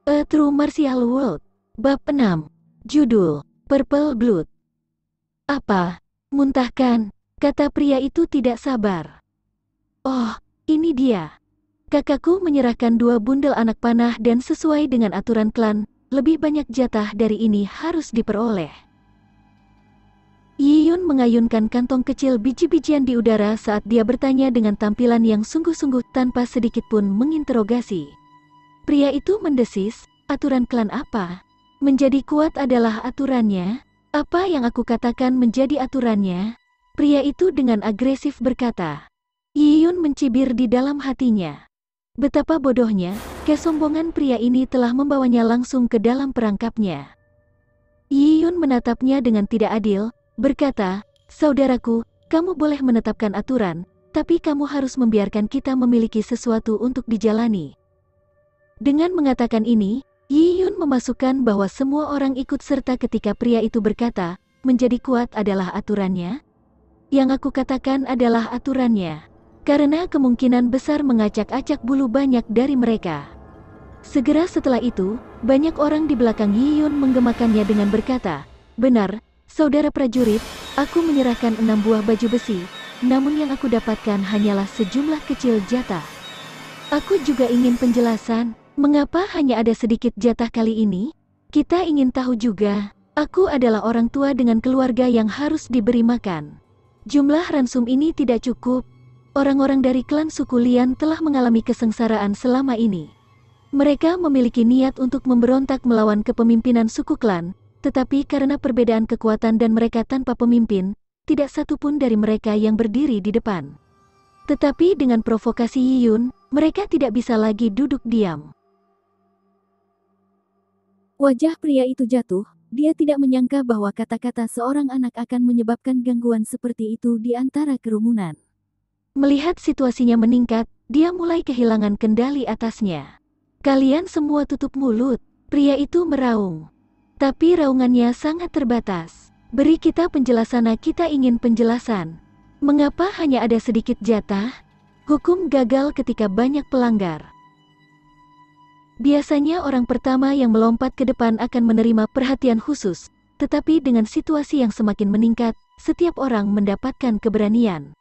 A True Martial World. Bab 6. Judul, Purple Blood. Apa? Muntahkan, kata pria itu tidak sabar. Oh, ini dia. Kakakku menyerahkan 2 bundel anak panah dan sesuai dengan aturan klan, lebih banyak jatah dari ini harus diperoleh. Yi Yun mengayunkan kantong kecil biji-bijian di udara saat dia bertanya dengan tampilan yang sungguh-sungguh tanpa sedikit pun menginterogasi. Pria itu mendesis, aturan klan apa? Menjadi kuat adalah aturannya? Apa yang aku katakan menjadi aturannya? Pria itu dengan agresif berkata. Yi Yun mencibir di dalam hatinya. Betapa bodohnya, kesombongan pria ini telah membawanya langsung ke dalam perangkapnya. Yi Yun menatapnya dengan tidak adil, berkata, saudaraku, kamu boleh menetapkan aturan, tapi kamu harus membiarkan kita memiliki sesuatu untuk dijalani. Dengan mengatakan ini, Yi Yun memasukkan bahwa semua orang ikut serta ketika pria itu berkata, menjadi kuat adalah aturannya. Yang aku katakan adalah aturannya. Karena kemungkinan besar mengacak-acak bulu banyak dari mereka. Segera setelah itu, banyak orang di belakang Yi Yun menggemakannya dengan berkata, benar, saudara prajurit, aku menyerahkan 6 buah baju besi, namun yang aku dapatkan hanyalah sejumlah kecil jatah. Aku juga ingin penjelasan. Mengapa hanya ada sedikit jatah kali ini? Kita ingin tahu juga. Aku adalah orang tua dengan keluarga yang harus diberi makan. Jumlah ransum ini tidak cukup. Orang-orang dari klan suku Lian telah mengalami kesengsaraan selama ini. Mereka memiliki niat untuk memberontak melawan kepemimpinan suku klan, tetapi karena perbedaan kekuatan dan mereka tanpa pemimpin, tidak satu pun dari mereka yang berdiri di depan. Tetapi dengan provokasi Yi Yun, mereka tidak bisa lagi duduk diam. Wajah pria itu jatuh, dia tidak menyangka bahwa kata-kata seorang anak akan menyebabkan gangguan seperti itu di antara kerumunan. Melihat situasinya meningkat, dia mulai kehilangan kendali atasnya. Kalian semua tutup mulut, pria itu meraung. Tapi raungannya sangat terbatas. Beri kita penjelasan, kita ingin penjelasan. Mengapa hanya ada sedikit jatah? Hukum gagal ketika banyak pelanggar. Biasanya orang pertama yang melompat ke depan akan menerima perhatian khusus, tetapi dengan situasi yang semakin meningkat, setiap orang mendapatkan keberanian.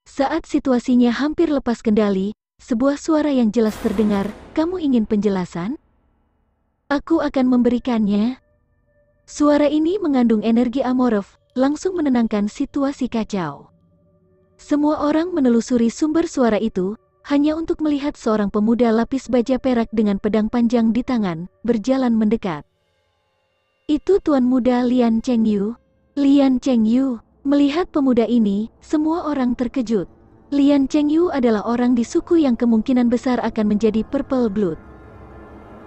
Saat situasinya hampir lepas kendali, sebuah suara yang jelas terdengar, kamu ingin penjelasan? Aku akan memberikannya. Suara ini mengandung energi amorf, langsung menenangkan situasi kacau. Semua orang menelusuri sumber suara itu, hanya untuk melihat seorang pemuda lapis baja perak dengan pedang panjang di tangan, berjalan mendekat. Itu Tuan Muda Lian Chengyu. Lian Chengyu. Melihat pemuda ini, semua orang terkejut. Lian Chengyu adalah orang di suku yang kemungkinan besar akan menjadi Purple Blood.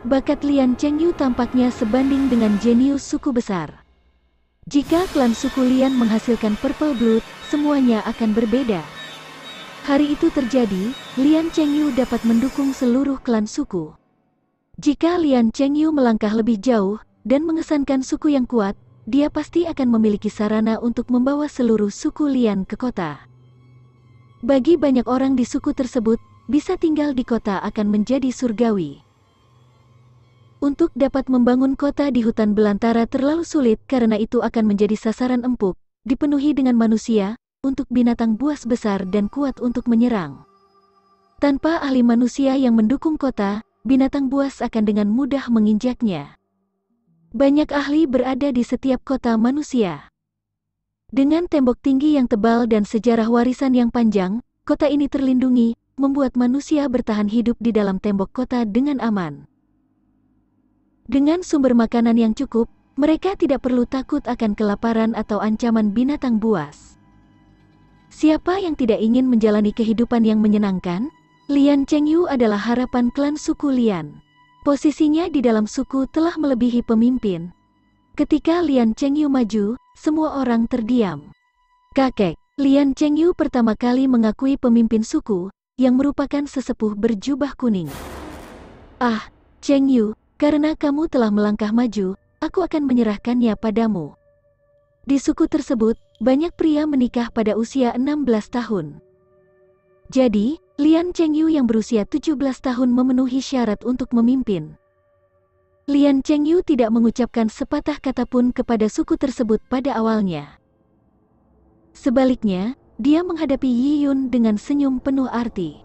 Bakat Lian Chengyu tampaknya sebanding dengan jenius suku besar. Jika klan suku Lian menghasilkan Purple Blood, semuanya akan berbeda. Hari itu terjadi, Lian Chengyu dapat mendukung seluruh klan suku. Jika Lian Chengyu melangkah lebih jauh, dan mengesankan suku yang kuat, dia pasti akan memiliki sarana untuk membawa seluruh suku Lian ke kota. Bagi banyak orang di suku tersebut, bisa tinggal di kota akan menjadi surgawi. Untuk dapat membangun kota di hutan belantara terlalu sulit karena itu akan menjadi sasaran empuk, dipenuhi dengan manusia, untuk binatang buas besar dan kuat untuk menyerang. Tanpa ahli manusia yang mendukung kota, binatang buas akan dengan mudah menginjaknya. Banyak ahli berada di setiap kota manusia. Dengan tembok tinggi yang tebal dan sejarah warisan yang panjang, kota ini terlindungi, membuat manusia bertahan hidup di dalam tembok kota dengan aman. Dengan sumber makanan yang cukup, mereka tidak perlu takut akan kelaparan atau ancaman binatang buas. Siapa yang tidak ingin menjalani kehidupan yang menyenangkan? Lian Chengyu adalah harapan klan suku Lian. Posisinya di dalam suku telah melebihi pemimpin. Ketika Lian Chengyu maju, semua orang terdiam. Kakek, Lian Chengyu pertama kali mengakui pemimpin suku, yang merupakan sesepuh berjubah kuning. Ah, Chengyu, karena kamu telah melangkah maju, aku akan menyerahkannya padamu. Di suku tersebut, banyak pria menikah pada usia 16 tahun. Jadi, Lian Chengyu yang berusia 17 tahun memenuhi syarat untuk memimpin. Lian Chengyu tidak mengucapkan sepatah kata pun kepada suku tersebut pada awalnya. Sebaliknya, dia menghadapi Yi Yun dengan senyum penuh arti.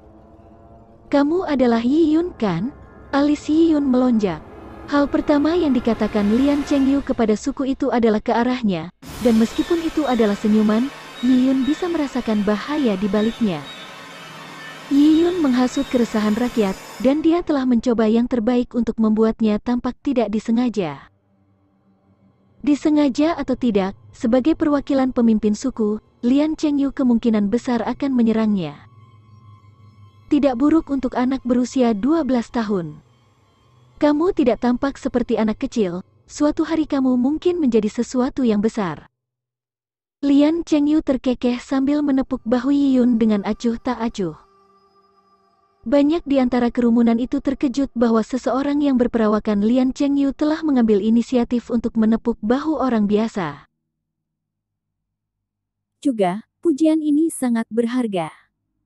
"Kamu adalah Yi Yun, kan?" Alis Yi Yun melonjak. Hal pertama yang dikatakan Lian Chengyu kepada suku itu adalah ke arahnya, dan meskipun itu adalah senyuman, Yi Yun bisa merasakan bahaya di baliknya. Yi Yun menghasut keresahan rakyat, dan dia telah mencoba yang terbaik untuk membuatnya tampak tidak disengaja. Disengaja atau tidak, sebagai perwakilan pemimpin suku, Lian Chengyu kemungkinan besar akan menyerangnya. Tidak buruk untuk anak berusia 12 tahun. Kamu tidak tampak seperti anak kecil, suatu hari kamu mungkin menjadi sesuatu yang besar. Lian Chengyu terkekeh sambil menepuk bahu Yi Yun dengan acuh tak acuh. Banyak di antara kerumunan itu terkejut bahwa seseorang yang berperawakan Lian Chengyu telah mengambil inisiatif untuk menepuk bahu orang biasa. Juga, pujian ini sangat berharga.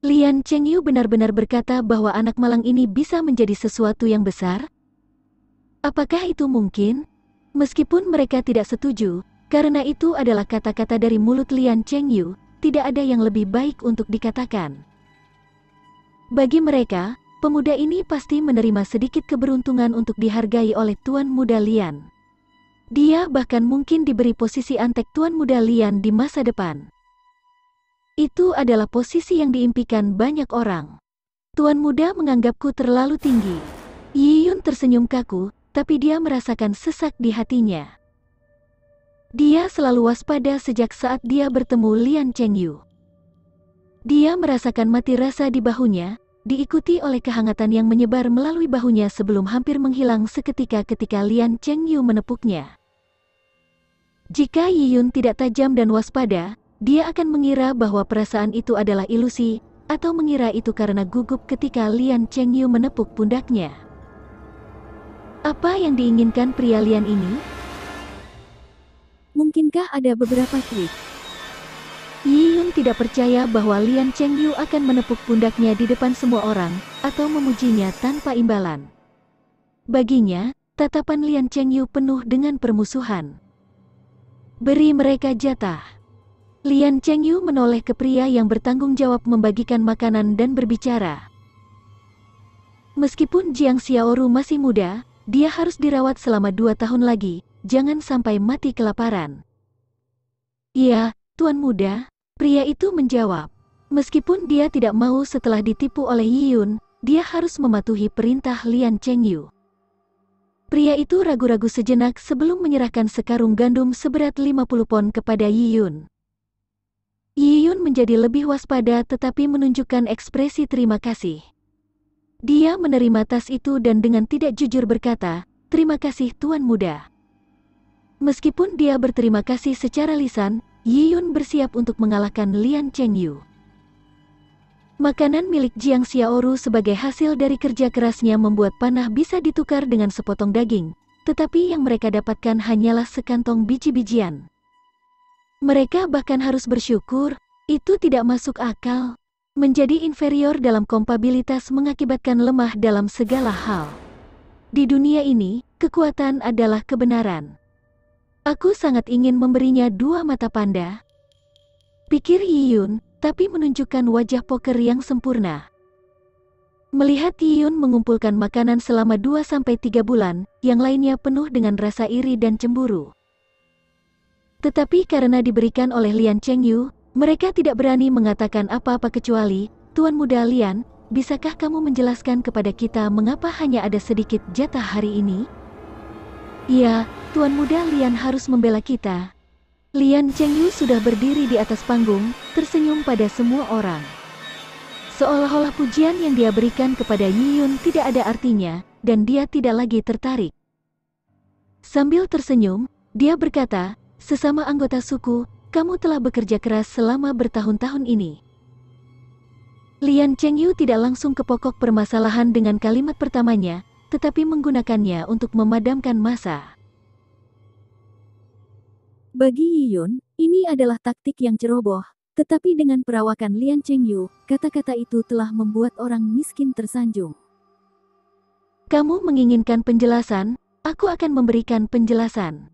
Lian Chengyu benar-benar berkata bahwa anak malang ini bisa menjadi sesuatu yang besar? Apakah itu mungkin? Meskipun mereka tidak setuju, karena itu adalah kata-kata dari mulut Lian Chengyu, tidak ada yang lebih baik untuk dikatakan. Bagi mereka, pemuda ini pasti menerima sedikit keberuntungan untuk dihargai oleh Tuan Muda Lian. Dia bahkan mungkin diberi posisi antek Tuan Muda Lian di masa depan. Itu adalah posisi yang diimpikan banyak orang. Tuan Muda menganggapku terlalu tinggi. Yi Yun tersenyum kaku, tapi dia merasakan sesak di hatinya. Dia selalu waspada sejak saat dia bertemu Lian Chengyu. Dia merasakan mati rasa di bahunya, diikuti oleh kehangatan yang menyebar melalui bahunya sebelum hampir menghilang seketika ketika Lian Chengyu menepuknya. Jika Yi Yun tidak tajam dan waspada, dia akan mengira bahwa perasaan itu adalah ilusi, atau mengira itu karena gugup ketika Lian Chengyu menepuk pundaknya. Apa yang diinginkan pria Lian ini? Mungkinkah ada beberapa trik? Yi Yun tidak percaya bahwa Lian Chengyu akan menepuk pundaknya di depan semua orang, atau memujinya tanpa imbalan. Baginya, tatapan Lian Chengyu penuh dengan permusuhan. Beri mereka jatah. Lian Chengyu menoleh ke pria yang bertanggung jawab membagikan makanan dan berbicara. Meskipun Jiang Xiaoru masih muda, dia harus dirawat selama 2 tahun lagi, jangan sampai mati kelaparan. "Iya, Tuan Muda," pria itu menjawab. Meskipun dia tidak mau setelah ditipu oleh Yi Yun, dia harus mematuhi perintah Lian Chengyu. Pria itu ragu-ragu sejenak sebelum menyerahkan sekarung gandum seberat 50 pon kepada Yi Yun. Yi Yun menjadi lebih waspada tetapi menunjukkan ekspresi terima kasih. Dia menerima tas itu dan dengan tidak jujur berkata, "Terima kasih Tuan Muda." Meskipun dia berterima kasih secara lisan, Yi Yun bersiap untuk mengalahkan Lian Chengyu. Makanan milik Jiang Xiaoru sebagai hasil dari kerja kerasnya membuat panah bisa ditukar dengan sepotong daging, tetapi yang mereka dapatkan hanyalah sekantong biji-bijian. Mereka bahkan harus bersyukur, itu tidak masuk akal. Menjadi inferior dalam kompabilitas mengakibatkan lemah dalam segala hal. Di dunia ini, kekuatan adalah kebenaran. Aku sangat ingin memberinya 2 mata panda, pikir Yi Yun, tapi menunjukkan wajah poker yang sempurna. Melihat Yi Yun mengumpulkan makanan selama 2-3 bulan, yang lainnya penuh dengan rasa iri dan cemburu. Tetapi karena diberikan oleh Lian Chengyu, mereka tidak berani mengatakan apa-apa kecuali, "Tuan Muda Lian, bisakah kamu menjelaskan kepada kita mengapa hanya ada sedikit jatah hari ini?" "Iya, Tuan Muda Lian harus membela kita." Lian Chengyu sudah berdiri di atas panggung, tersenyum pada semua orang. Seolah-olah pujian yang dia berikan kepada Yi Yun tidak ada artinya, dan dia tidak lagi tertarik. Sambil tersenyum, dia berkata, "Sesama anggota suku, kamu telah bekerja keras selama bertahun-tahun ini." Lian Chengyu tidak langsung ke pokok permasalahan dengan kalimat pertamanya, tetapi menggunakannya untuk memadamkan massa. Bagi Yi Yun, ini adalah taktik yang ceroboh. Tetapi dengan perawakan Lian Chengyu, kata-kata itu telah membuat orang miskin tersanjung. Kamu menginginkan penjelasan, aku akan memberikan penjelasan.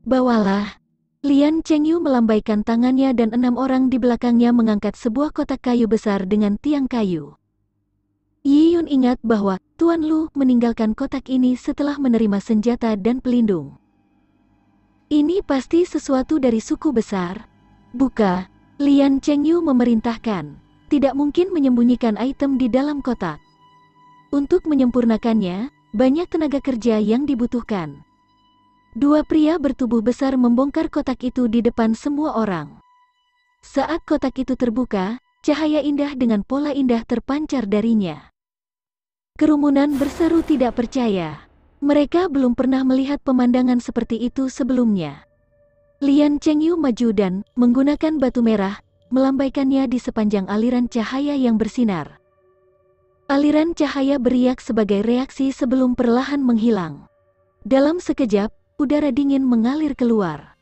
Bawalah. Lian Chengyu melambaikan tangannya dan 6 orang di belakangnya mengangkat sebuah kotak kayu besar dengan tiang kayu. Yi Yun ingat bahwa Tuan Lu meninggalkan kotak ini setelah menerima senjata dan pelindung. Ini pasti sesuatu dari suku besar. Buka. Lian Chengyu memerintahkan. Tidak mungkin menyembunyikan item di dalam kotak. Untuk menyempurnakannya, banyak tenaga kerja yang dibutuhkan. 2 pria bertubuh besar membongkar kotak itu di depan semua orang. Saat kotak itu terbuka, cahaya indah dengan pola indah terpancar darinya. Kerumunan berseru tidak percaya. Mereka belum pernah melihat pemandangan seperti itu sebelumnya. Lian Chengyu maju dan, menggunakan batu merah, melambaikannya di sepanjang aliran cahaya yang bersinar. Aliran cahaya beriak sebagai reaksi sebelum perlahan menghilang. Dalam sekejap, udara dingin mengalir keluar.